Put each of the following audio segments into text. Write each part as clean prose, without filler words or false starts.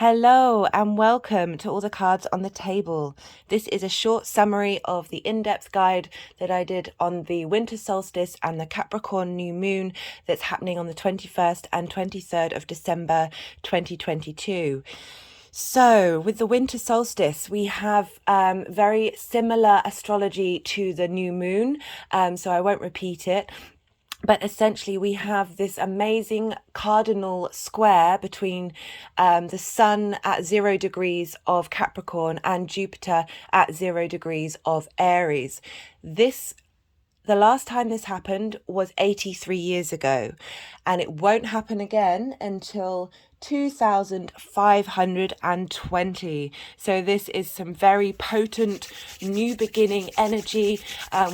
Hello and welcome to all the cards on the table. This is a short summary of the in-depth guide that I did on the winter solstice and the Capricorn new moon that's happening on the 21st and 23rd of December 2022. So with the winter solstice, we have very similar astrology to the new moon, so I won't repeat it. But essentially, we have this amazing cardinal square between the Sun at 0 degrees of Capricorn and Jupiter at 0 degrees of Aries. The last time this happened was 83 years ago, and it won't happen again until 2520. So this is some very potent new beginning energy.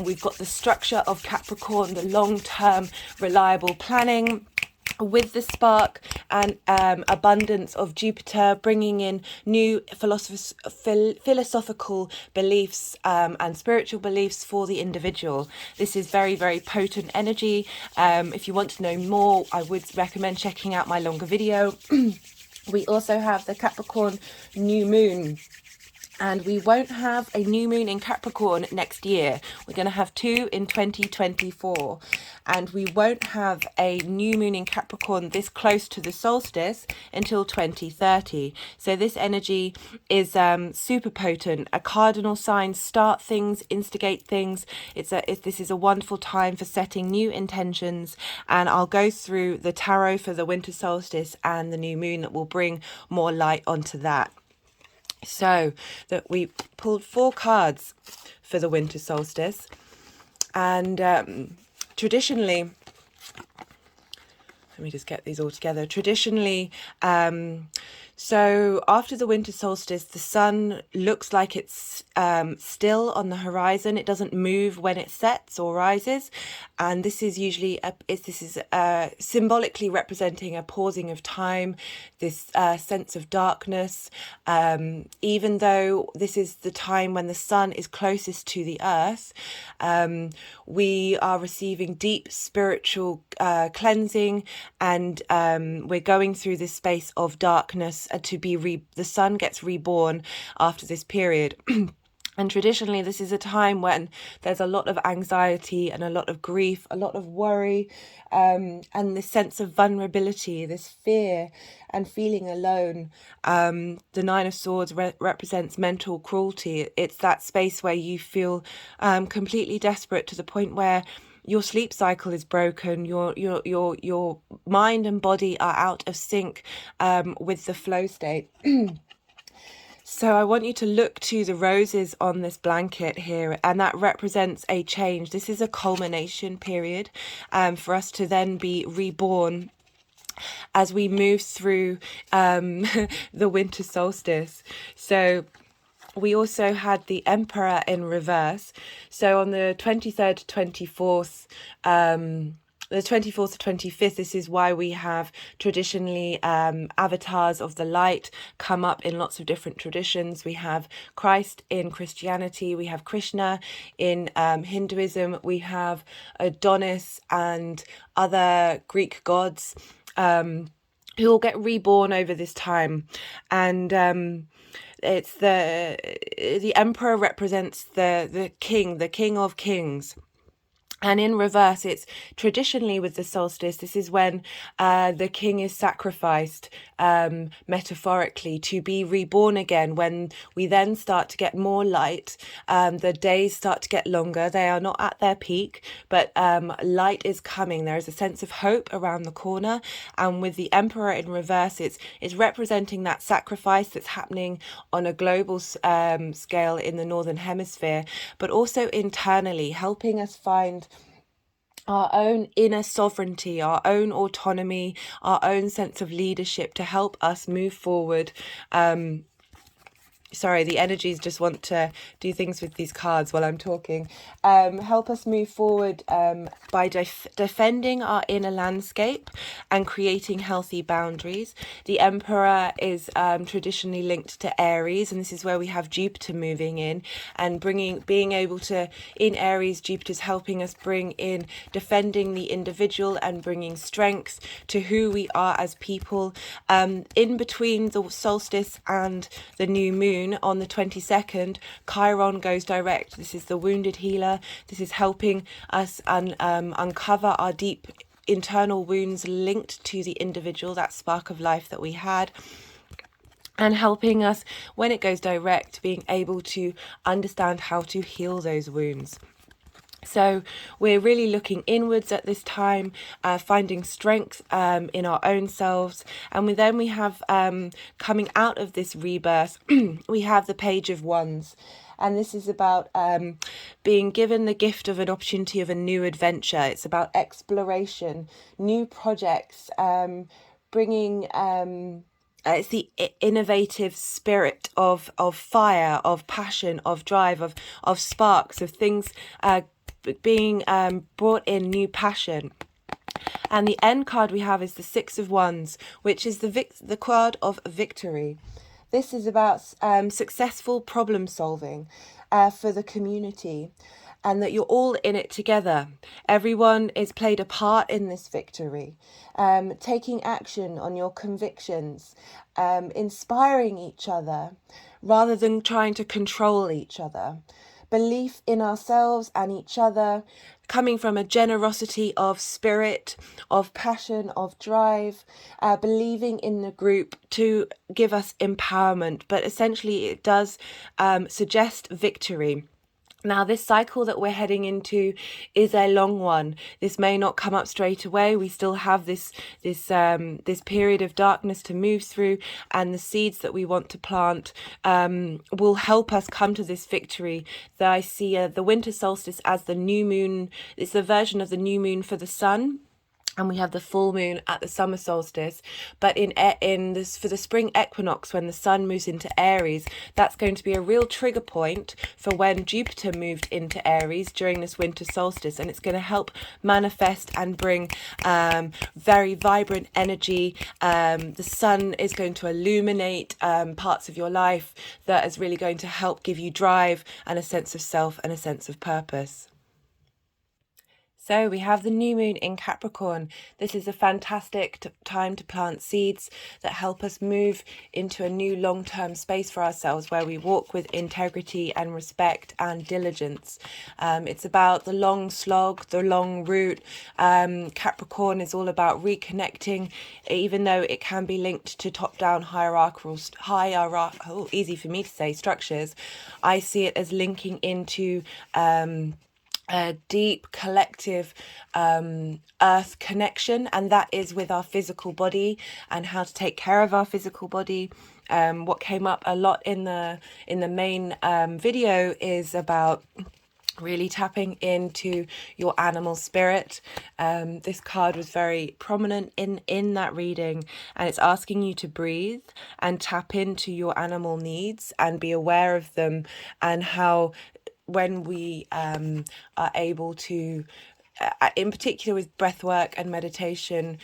We've got the structure of Capricorn, the long-term reliable planning, with the spark and abundance of Jupiter, bringing in new philosophical beliefs and spiritual beliefs for the individual. This is very, very potent energy. If you want to know more, I would recommend checking out my longer video. We also have the Capricorn new moon. And we won't have a new moon in Capricorn next year. We're going to have two in 2024. And we won't have a new moon in Capricorn this close to the solstice until 2030. So this energy is super potent. A cardinal sign, start things, instigate things. This is a wonderful time for setting new intentions. And I'll go through the tarot for the winter solstice and the new moon that will bring more light onto that. So that we pulled 4 cards for the winter solstice, and traditionally, let me just get these all together. Traditionally, so after the winter solstice, the sun looks like it's still on the horizon. It doesn't move when it sets or rises, and this is usually symbolically representing a pausing of time, this sense of darkness. Even though this is the time when the sun is closest to the earth, we are receiving deep spiritual cleansing, and we're going through this space of darkness the sun gets reborn after this period. And traditionally, this is a time when there's a lot of anxiety and a lot of grief, a lot of worry, and this sense of vulnerability, this fear and feeling alone. The Nine of Swords represents mental cruelty. It's that space where you feel completely desperate to the point where your sleep cycle is broken, your mind and body are out of sync with the flow state. So I want you to look to the roses on this blanket here, and that represents a change. This is a culmination period for us to then be reborn as we move through the winter solstice. So we also had the Emperor in reverse. So on the 23rd to 24th, the 24th to 25th, this is why we have traditionally avatars of the light come up in lots of different traditions. We have Christ in Christianity, we have Krishna in Hinduism, we have Adonis and other Greek gods who will get reborn over this time. And it's the emperor represents the king of kings. And in reverse, it's traditionally with the solstice, this is when the king is sacrificed metaphorically to be reborn again. When we then start to get more light, the days start to get longer. They are not at their peak, but light is coming. There is a sense of hope around the corner. And with the emperor in reverse, it's representing that sacrifice that's happening on a global scale in the northern hemisphere, but also internally helping us find our own inner sovereignty, our own autonomy, our own sense of leadership to help us move forward Sorry, the energies just want to do things with these cards while I'm talking. Help us move forward by defending our inner landscape and creating healthy boundaries. The Emperor is traditionally linked to Aries, and this is where we have Jupiter moving in and being able to, in Aries, Jupiter's helping us bring in defending the individual and bringing strength to who we are as people. In between the solstice and the new moon, on the 22nd, Chiron goes direct. This is the wounded healer. This is helping us uncover our deep internal wounds linked to the individual, that spark of life that we had, and helping us, when it goes direct, being able to understand how to heal those wounds. So we're really looking inwards at this time, finding strength in our own selves. And then we have, coming out of this rebirth, we have the Page of Wands. And this is about being given the gift of an opportunity of a new adventure. It's about exploration, new projects, bringing... it's the innovative spirit of fire, of passion, of drive, of sparks, of things being brought in new passion. And the end card we have is the Six of Wands, which is the card of victory. This is about successful problem solving for the community, and that you're all in it together. Everyone is played a part in this victory, taking action on your convictions, inspiring each other rather than trying to control each other. Belief in ourselves and each other, coming from a generosity of spirit, of passion, of drive, believing in the group to give us empowerment. But essentially it does suggest victory. Now, this cycle that we're heading into is a long one. This may not come up straight away. We still have this period of darkness to move through, and the seeds that we want to plant will help us come to this victory. That I see the winter solstice as the new moon. It's a version of the new moon for the sun. And we have the full moon at the summer solstice. But in this, for the spring equinox, when the sun moves into Aries, that's going to be a real trigger point for when Jupiter moved into Aries during this winter solstice. And it's going to help manifest and bring very vibrant energy. The sun is going to illuminate parts of your life that is really going to help give you drive and a sense of self and a sense of purpose. So we have the new moon in Capricorn. This is a fantastic time to plant seeds that help us move into a new long-term space for ourselves where we walk with integrity and respect and diligence. It's about the long slog, the long route. Capricorn is all about reconnecting, even though it can be linked to top-down hierarchical, easy for me to say, structures. I see it as linking into a deep collective earth connection, and that is with our physical body and how to take care of our physical body. What came up a lot in the main video is about really tapping into your animal spirit. This card was very prominent in that reading, and it's asking you to breathe and tap into your animal needs and be aware of them, and how when we are able to, in particular with breath work and meditation,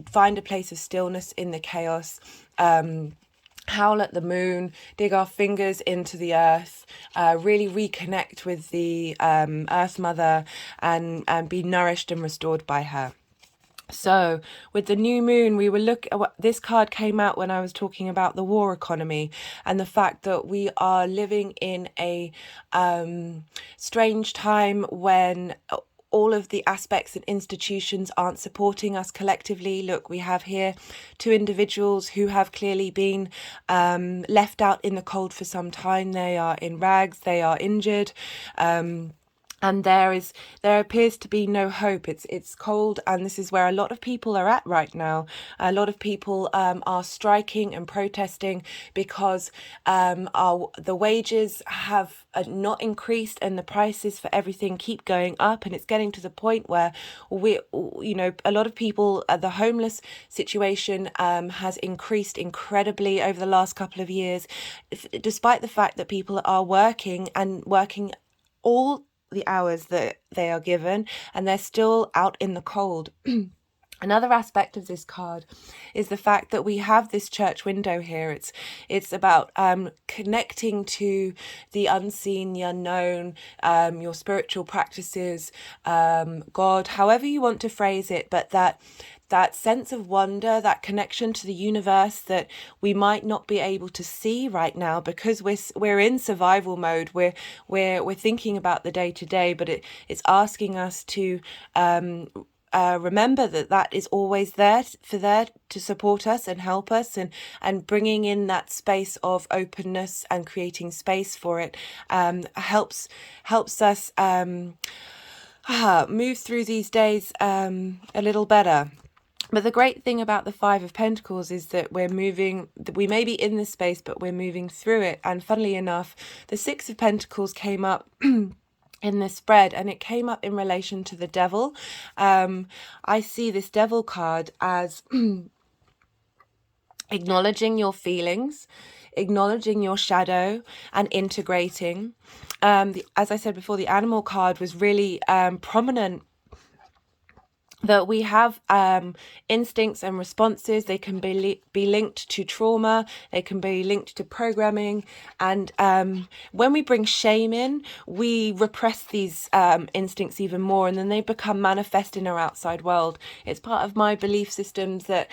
find a place of stillness in the chaos, howl at the moon, dig our fingers into the earth, really reconnect with the earth mother and be nourished and restored by her. So with the new moon, we will look at this card came out when I was talking about the war economy and the fact that we are living in a strange time when all of the aspects and institutions aren't supporting us collectively. Look, we have here two individuals who have clearly been left out in the cold for some time. They are in rags, they are injured. And there appears to be no hope. It's cold, and this is where a lot of people are at right now. A lot of people are striking and protesting because the wages have not increased, and the prices for everything keep going up, and it's getting to the point where a lot of people, the homeless situation has increased incredibly over the last couple of years, despite the fact that people are working all the hours that they are given, and they're still out in the cold. Another aspect of this card is the fact that we have this church window here. It's about connecting to the unseen, the unknown, your spiritual practices, God, however you want to phrase it, but that sense of wonder, that connection to the universe that we might not be able to see right now because we're in survival mode. We're thinking about the day to day, but it's asking us to remember that is always there to support us and help us, and bringing in that space of openness and creating space for it helps us move through these days a little better. But the great thing about the Five of Pentacles is that we may be in this space, but we're moving through it. And funnily enough, the Six of Pentacles came up in this spread, and it came up in relation to the Devil. I see this Devil card as acknowledging your feelings, acknowledging your shadow, and integrating. As I said before, the Animal card was really prominent, that we have instincts and responses. They can be linked to trauma, they can be linked to programming, and when we bring shame in, we repress these instincts even more, and then they become manifest in our outside world. It's part of my belief systems that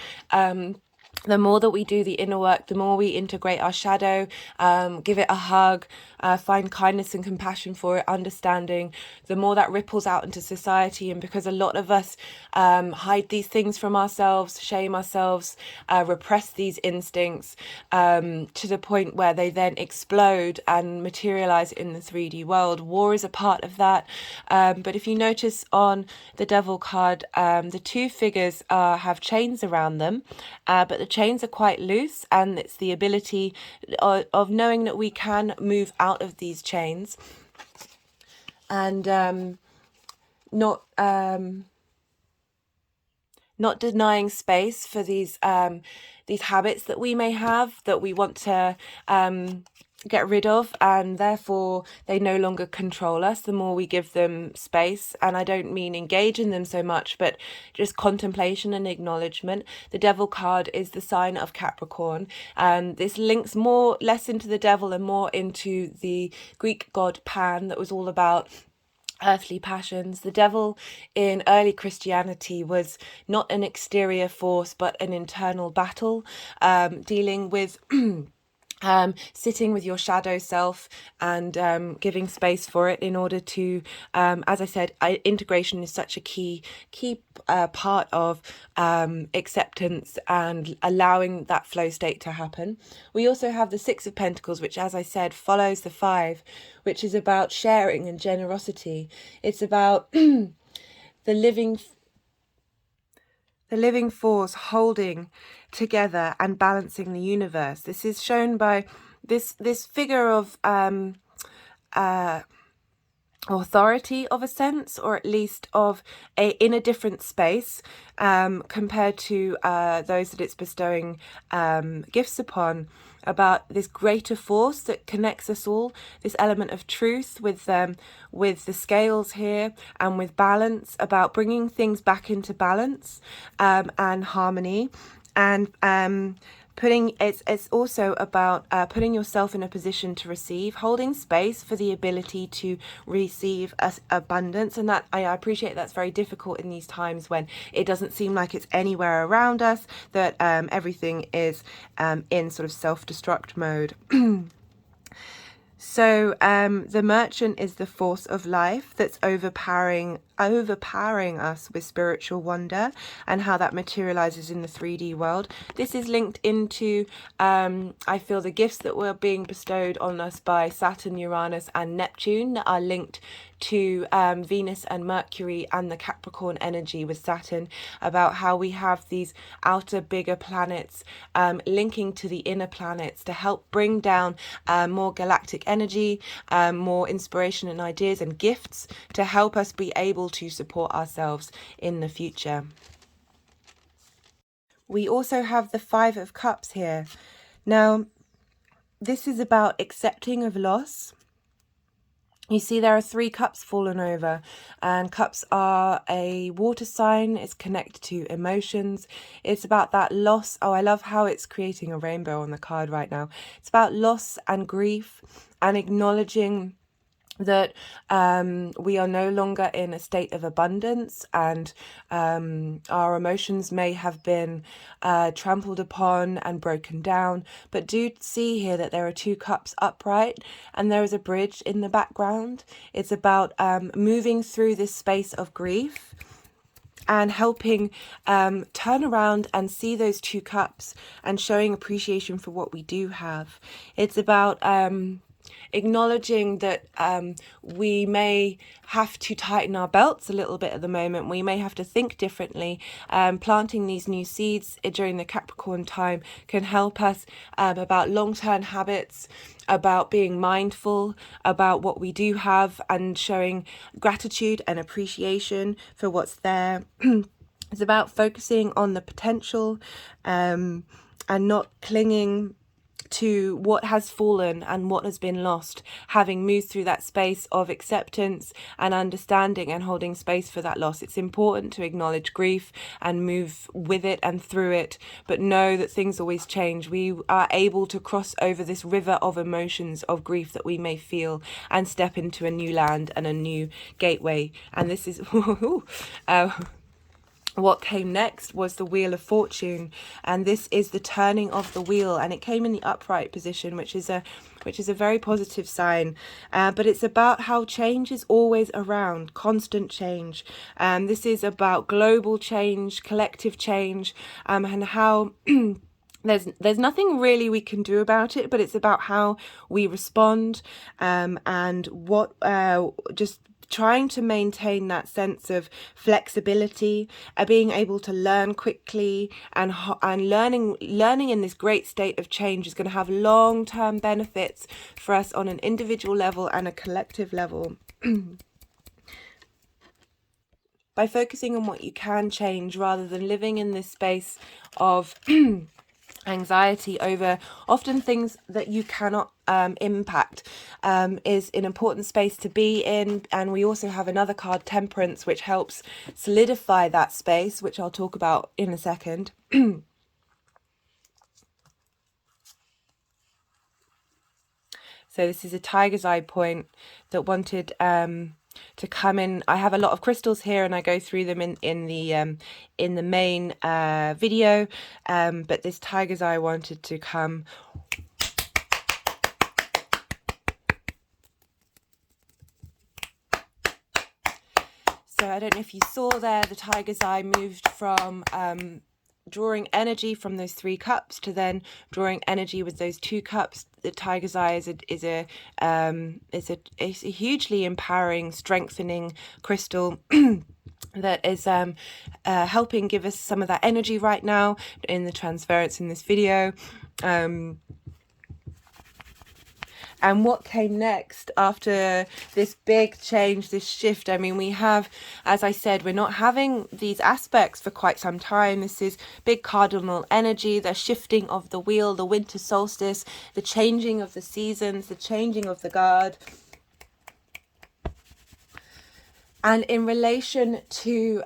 the more that we do the inner work, the more we integrate our shadow, give it a hug, find kindness and compassion for it, understanding, the more that ripples out into society. And because a lot of us hide these things from ourselves, shame ourselves, repress these instincts to the point where they then explode and materialize in the 3D world. War is a part of that. But if you notice on the Devil card, the two figures have chains around them, but the chains are quite loose, and it's the ability of knowing that we can move out of these chains and not denying space for these habits that we may have that we want to get rid of, and therefore they no longer control us the more we give them space. And I don't mean engage in them so much, but just contemplation and acknowledgement. The Devil card is the sign of Capricorn, and this links less into the devil and more into the Greek god Pan, that was all about earthly passions. The devil in early Christianity was not an exterior force, but an internal battle, dealing with sitting with your shadow self and giving space for it in order to, as I said, integration is such a key part of acceptance and allowing that flow state to happen. We also have the Six of Pentacles, which, as I said, follows the Five, which is about sharing and generosity. It's about the living force holding together and balancing the universe. This is shown by this figure of authority, of a sense, or at least in a different space compared to those that it's bestowing gifts upon, about this greater force that connects us all, this element of truth with the scales here, and with balance, about bringing things back into balance and harmony, and it's also about putting yourself in a position to receive, holding space for the ability to receive abundance. And that I appreciate that's very difficult in these times when it doesn't seem like it's anywhere around us, that everything is in sort of self-destruct mode. So the Merchant is the force of life that's overpowering overpowering us with spiritual wonder and how that materializes in the 3D world. This is linked into, I feel, the gifts that were being bestowed on us by Saturn, Uranus and Neptune that are linked to Venus and Mercury and the Capricorn energy with Saturn, about how we have these outer bigger planets linking to the inner planets to help bring down more galactic energy, more inspiration and ideas and gifts to help us be able to support ourselves in the future. We also have the Five of Cups here. Now, this is about accepting of loss. You see there are 3 cups fallen over, and cups are a water sign. It's connected to emotions. It's about that loss. Oh, I love how it's creating a rainbow on the card right now. It's about loss and grief and acknowledging that we are no longer in a state of abundance, and our emotions may have been trampled upon and broken down. But do see here that there are 2 cups upright and there is a bridge in the background. It's about moving through this space of grief and helping turn around and see those 2 cups and showing appreciation for what we do have. It's about acknowledging that we may have to tighten our belts a little bit at the moment. We may have to think differently. Planting these new seeds during the Capricorn time can help us about long-term habits, about being mindful about what we do have and showing gratitude and appreciation for what's there. It's about focusing on the potential and not clinging to what has fallen and what has been lost, having moved through that space of acceptance and understanding and holding space for that loss. It's important to acknowledge grief and move with it and through it, but know that things always change. We are able to cross over this river of emotions of grief that we may feel and step into a new land and a new gateway. And this is what came next was the Wheel of Fortune, and this is the turning of the wheel, and it came in the upright position, which is a very positive sign. But it's about how change is always around, constant change. This is about global change, collective change, and how there's nothing really we can do about it, but it's about how we respond, and what just trying to maintain that sense of flexibility, being able to learn quickly, and learning in this great state of change is going to have long-term benefits for us on an individual level and a collective level. By focusing on what you can change rather than living in this space of anxiety over often things that you cannot impact is an important space to be in. And we also have another card, Temperance, which helps solidify that space, which I'll talk about in a second. So this is a tiger's eye point that wanted to come in. I have a lot of crystals here and I go through them in the main video, but this tiger's eye wanted to come. So I don't know if you saw there, the tiger's eye moved from drawing energy from those 3 cups to then drawing energy with those 2 cups. The tiger's eye is a hugely empowering, strengthening crystal that is helping give us some of that energy right now in the transference in this video. And what came next after this big change, this shift? I mean, we have, as I said, we're not having these aspects for quite some time. This is big cardinal energy, the shifting of the wheel, the winter solstice, the changing of the seasons, the changing of the guard. And in relation to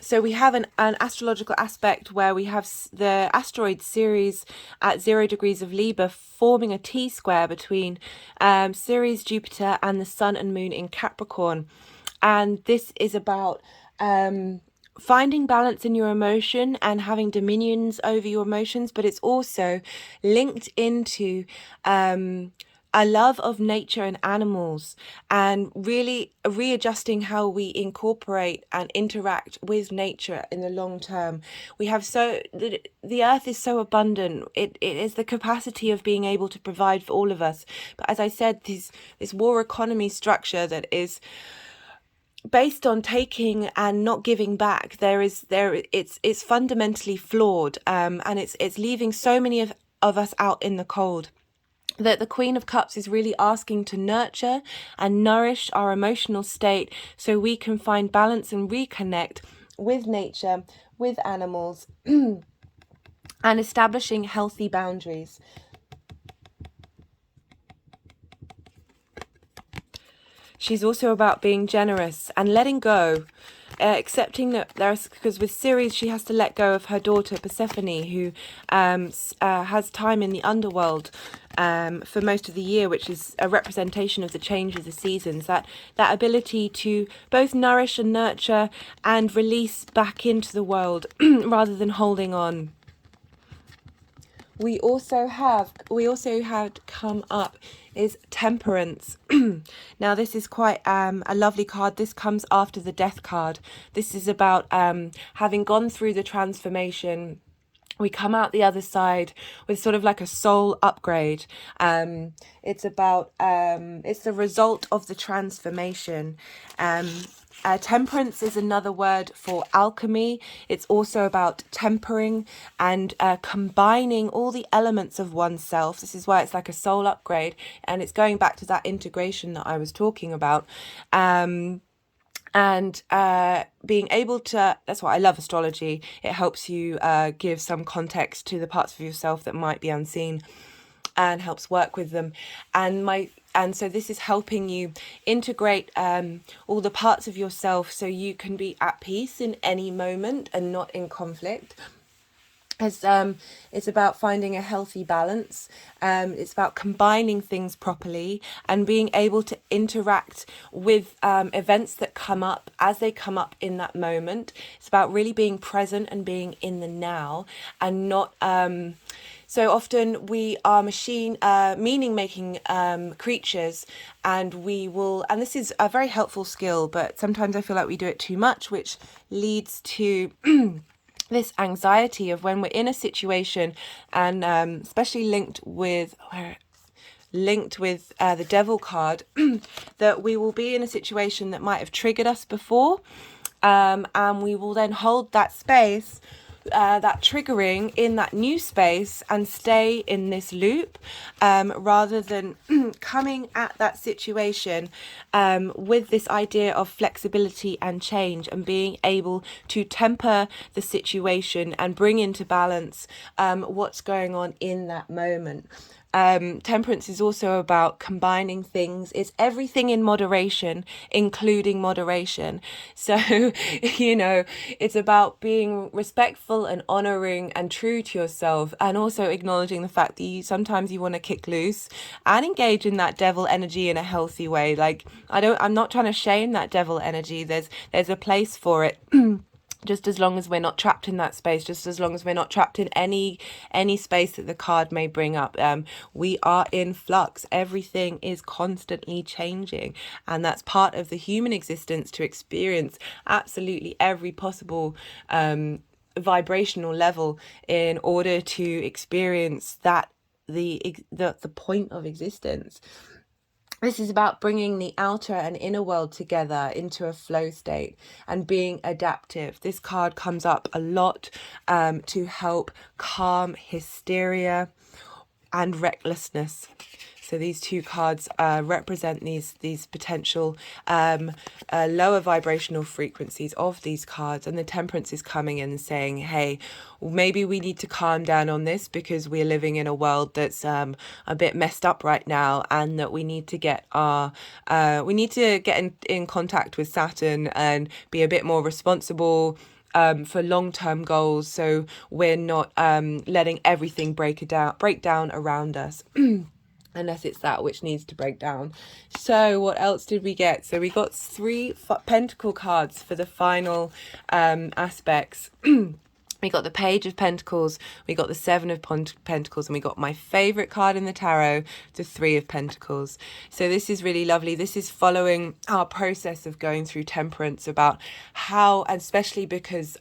so we have an astrological aspect where we have the asteroid Ceres at 0 degrees of Libra forming a T-square between Ceres, Jupiter and the Sun and Moon in Capricorn. And this is about finding balance in your emotion and having dominions over your emotions, but it's also linked into a love of nature and animals, and really readjusting how we incorporate and interact with nature in the long term. We have the earth is so abundant. It is the capacity of being able to provide for all of us. But as I said, this war economy structure that is based on taking and not giving back, it's fundamentally flawed, and it's leaving so many of us out in the cold. That the Queen of Cups is really asking to nurture and nourish our emotional state so we can find balance and reconnect with nature, with animals, and establishing healthy boundaries. She's also about being generous and letting go, accepting that because with Ceres she has to let go of her daughter Persephone, who has time in the underworld for most of the year, which is a representation of the change of the seasons, that ability to both nourish and nurture and release back into the world rather than holding on. We also had come up is Temperance. Now this is quite a lovely card. This comes after the Death card. This is about having gone through the transformation. We come out the other side with sort of like a soul upgrade. It's about it's the result of the transformation. Temperance is another word for alchemy. It's also about tempering and combining all the elements of oneself. This is why it's like a soul upgrade, and it's going back to that integration that I was talking about. And being able to, that's why I love astrology. It helps you give some context to the parts of yourself that might be unseen, and helps work with them. And so this is helping you integrate all the parts of yourself so you can be at peace in any moment and not in conflict. It's about finding a healthy balance. It's about combining things properly and being able to interact with events that come up as they come up in that moment. It's about really being present and being in the now, and not so often we are meaning-making creatures, and and this is a very helpful skill, but sometimes I feel like we do it too much, which leads to this anxiety of when we're in a situation, and especially linked with the Devil card, that we will be in a situation that might have triggered us before, and we will then hold that space, that triggering in that new space, and stay in this loop, rather than coming at that situation with this idea of flexibility and change, and being able to temper the situation and bring into balance what's going on in that moment. Temperance is also about combining things. It's everything in moderation, including moderation. So, it's about being respectful and honoring and true to yourself, and also acknowledging the fact that sometimes you want to kick loose and engage in that devil energy in a healthy way. Like, I'm not trying to shame that devil energy. There's a place for it. Just as long as we're not trapped in that space, just as long as we're not trapped in any space that the card may bring up. We are in flux. Everything is constantly changing, and that's part of the human existence, to experience absolutely every possible vibrational level in order to experience the point of existence. This is about bringing the outer and inner world together into a flow state and being adaptive. This card comes up a lot to help calm hysteria and recklessness. So these two cards represent these potential lower vibrational frequencies of these cards, and the Temperance is coming in and saying, hey, maybe we need to calm down on this, because we're living in a world that's a bit messed up right now, and that we need to get in contact with Saturn and be a bit more responsible for long-term goals, so we're not letting everything break down around us. Unless it's that which needs to break down. So what else did we get? So we got 3 Pentacle cards for the final aspects. We got the Page of Pentacles, we got the Seven of Pentacles, and we got my favourite card in the tarot, the Three of Pentacles. So this is really lovely. This is following our process of going through temperance, about how, and especially because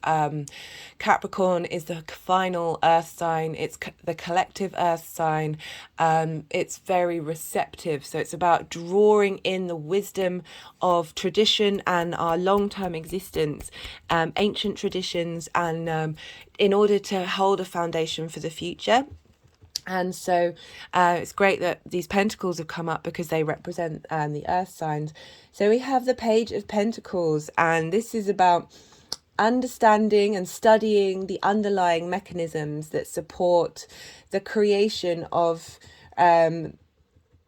Capricorn is the final earth sign, it's the collective earth sign, it's very receptive. So it's about drawing in the wisdom of tradition and our long-term existence, ancient traditions, and in order to hold a foundation for the future. And so it's great that these pentacles have come up because they represent the earth signs. So we have the Page of Pentacles, and this is about understanding and studying the underlying mechanisms that support the creation of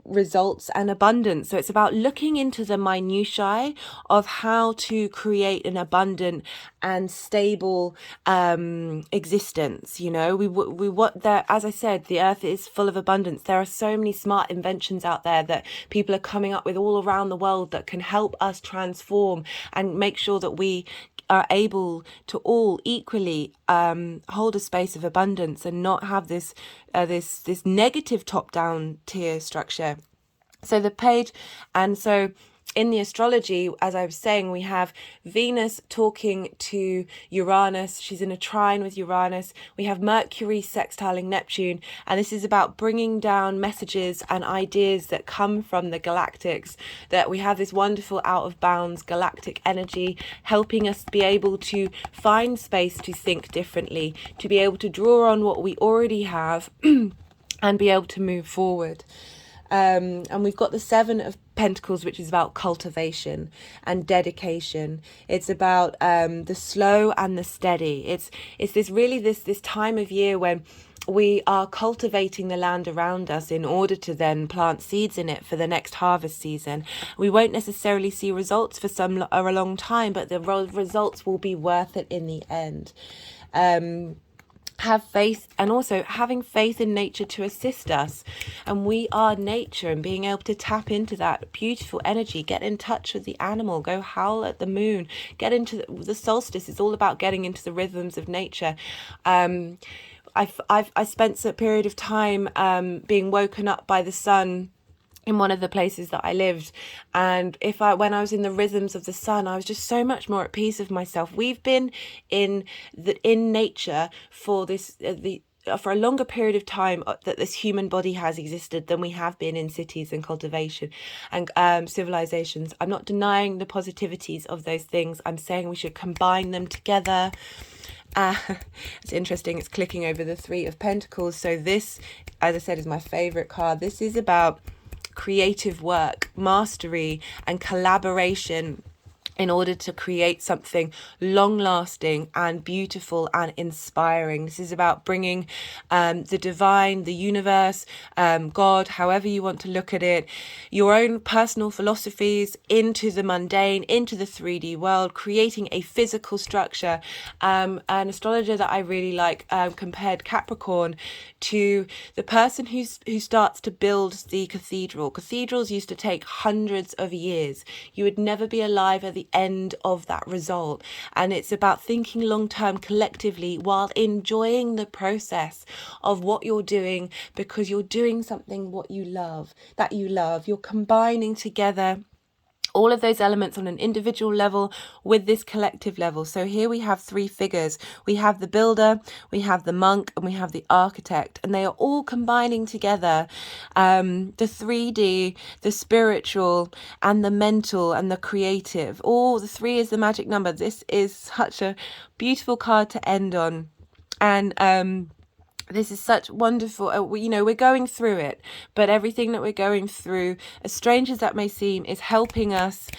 results and abundance. So it's about looking into the minutiae of how to create an abundant and stable existence. You know, we want that. As I said, the earth is full of abundance. There are so many smart inventions out there that people are coming up with all around the world that can help us transform and make sure that we are able to all equally hold a space of abundance and not have this this negative top-down tier structure. So the page, and so in the astrology, as I was saying, we have Venus talking to Uranus. She's in a trine with Uranus. We have Mercury sextiling Neptune. And this is about bringing down messages and ideas that come from the galactics, that we have this wonderful out of bounds galactic energy helping us be able to find space to think differently, to be able to draw on what we already have and be able to move forward. And we've got the Seven of Pentacles, which is about cultivation and dedication. It's about the slow and the steady. It's this time of year when we are cultivating the land around us in order to then plant seeds in it for the next harvest season. We won't necessarily see results for a long time, but the results will be worth it in the end. Have faith, and also having faith in nature to assist us, and we are nature, and being able to tap into that beautiful energy, get in touch with the animal, go howl at the moon, get into the solstice is all about getting into the rhythms of nature. I spent a period of time being woken up by the sun in one of the places that I lived, and when I was in the rhythms of the sun, I was just so much more at peace with myself. We've been in nature for for a longer period of time that this human body has existed than we have been in cities and cultivation and civilizations. I'm not denying the positivities of those things. I'm saying we should combine them together. It's interesting, it's clicking over the Three of Pentacles. So this, as I said, is my favorite card. This is about creative work, mastery, and collaboration in order to create something long-lasting and beautiful and inspiring. This is about bringing the divine, the universe, God, however you want to look at it, your own personal philosophies into the mundane, into the 3D world, creating a physical structure. An astrologer that I really like compared Capricorn to the person who starts to build the cathedral. Cathedrals used to take hundreds of years. You would never be alive at the end of that result, and it's about thinking long term collectively while enjoying the process of what you're doing, because you're doing something that you love. You're combining together all of those elements on an individual level with this collective level. So here we have three figures. We have the builder, we have the monk, and we have the architect, and they are all combining together the 3D, the spiritual, and the mental, and the creative. All the three is the magic number. This is such a beautiful card to end on. And this is such wonderful, we're going through it, but everything that we're going through, as strange as that may seem, is helping us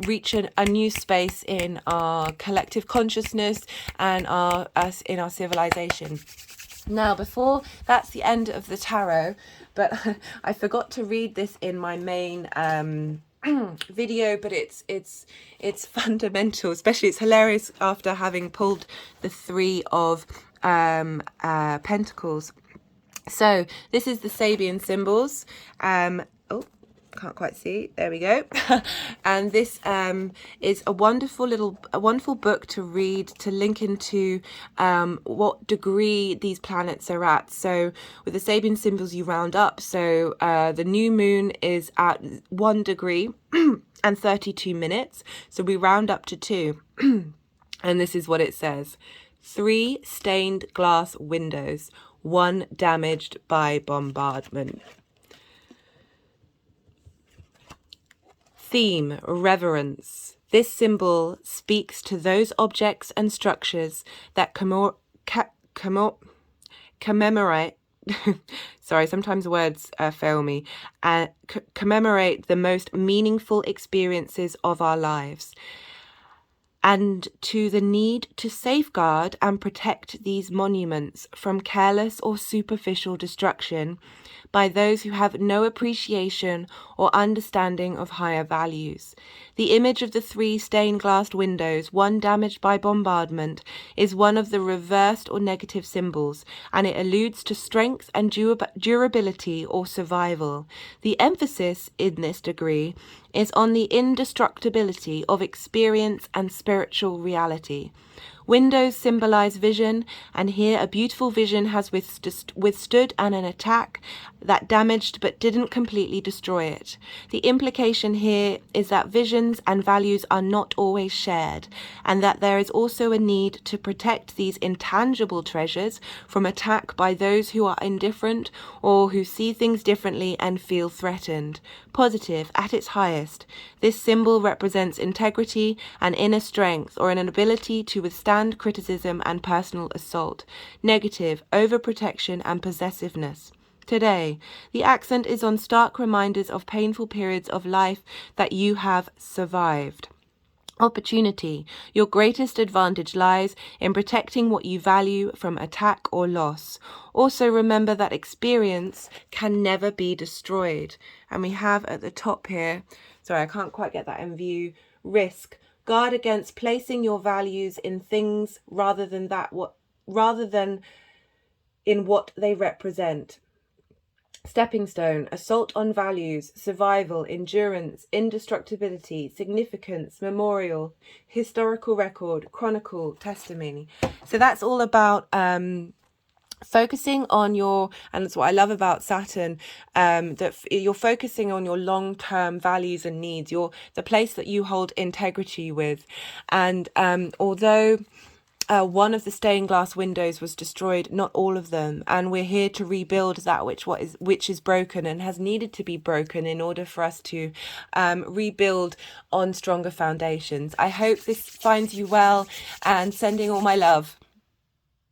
reach a new space in our collective consciousness and in our civilization. Now, before that's the end of the tarot, but I forgot to read this in my main video, but it's fundamental. Especially, it's hilarious after having pulled the Three of Pentacles. So this is the Sabian symbols. Can't quite see. There we go. And this is a wonderful book to read, to link into what degree these planets are at. So with the Sabian symbols, you round up. So the new moon is at 1 degree and 32 minutes. So we round up to 2. And this is what it says. 3 stained glass windows, 1 damaged by bombardment. Theme, reverence. This symbol speaks to those objects and structures that commemorate sorry, sometimes words fail me, commemorate the most meaningful experiences of our lives, and to the need to safeguard and protect these monuments from careless or superficial destruction by those who have no appreciation or understanding of higher values. The image of the 3 stained glass windows, 1 damaged by bombardment, is one of the reversed or negative symbols, and it alludes to strength and durability or survival. The emphasis in this degree is on the indestructibility of experience and spiritual reality. Windows symbolize vision, and here a beautiful vision has withstood an attack that damaged but didn't completely destroy it. The implication here is that visions and values are not always shared, and that there is also a need to protect these intangible treasures from attack by those who are indifferent or who see things differently and feel threatened. Positive at its highest, this symbol represents integrity and inner strength, or an ability to withstand criticism and personal assault. Negative, overprotection and possessiveness. Today, the accent is on stark reminders of painful periods of life that you have survived. Opportunity. Your greatest advantage lies in protecting what you value from attack or loss. Also remember that experience can never be destroyed. And we have at the top here, sorry, I can't quite get that in view, risk. Guard against placing your values in things rather than in what they represent. Stepping stone, assault on values, survival, endurance, indestructibility, significance, memorial, historical record, chronicle, testimony. So that's all about focusing on your, and that's what I love about Saturn, that you're focusing on your long-term values and needs, the place that you hold integrity with. And although one of the stained glass windows was destroyed, not all of them, and we're here to rebuild that which is broken and has needed to be broken in order for us to rebuild on stronger foundations. I hope this finds you well, and sending all my love.